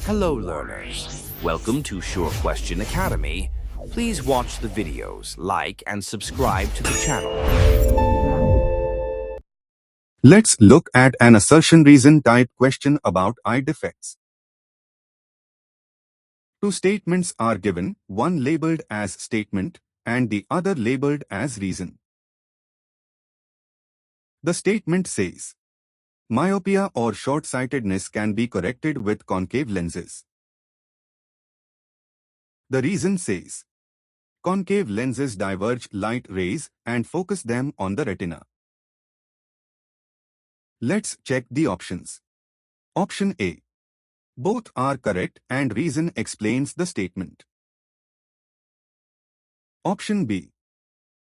Hello learners, welcome to Sure Question Academy. Please watch the videos, like and subscribe to the channel. Let's look at an assertion reason type question about eye defects. Two statements are given, one labeled as statement and the other labeled as reason. The statement says, myopia or short-sightedness can be corrected with concave lenses. The reason says, concave lenses diverge light rays and focus them on the retina. Let's check the options. Option A. Both are correct and reason explains the statement. Option B.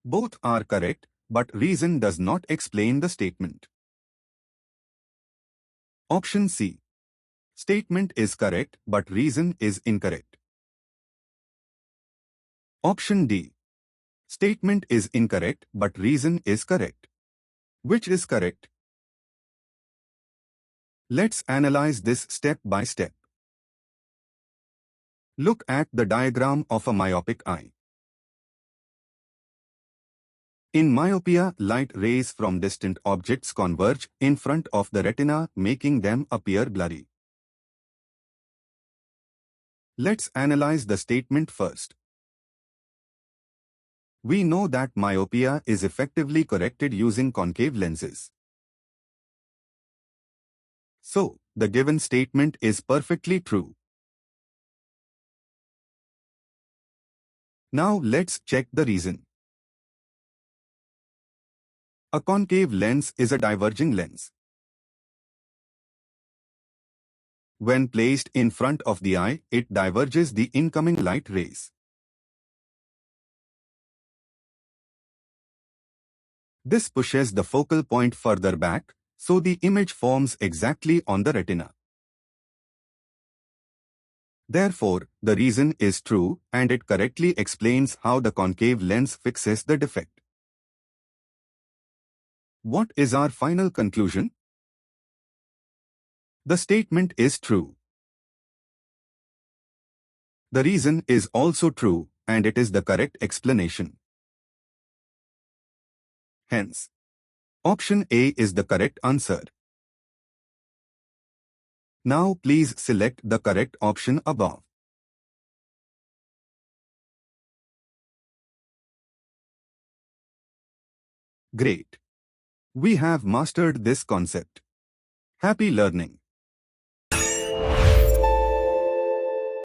Both are correct, but reason does not explain the statement. Option C. Statement is correct, but reason is incorrect. Option D. Statement is incorrect, but reason is correct. Which is correct? Let's analyze this step by step. Look at the diagram of a myopic eye. In myopia, light rays from distant objects converge in front of the retina, making them appear blurry. Let's analyze the statement first. We know that myopia is effectively corrected using concave lenses. So, the given statement is perfectly true. Now let's check the reason. A concave lens is a diverging lens. When placed in front of the eye, it diverges the incoming light rays. This pushes the focal point further back, so the image forms exactly on the retina. Therefore, the reason is true and it correctly explains how the concave lens fixes the defect. What is our final conclusion? The statement is true. The reason is also true, and it is the correct explanation. Hence, option A is the correct answer. Now please select the correct option above. Great! We have mastered this concept. Happy learning!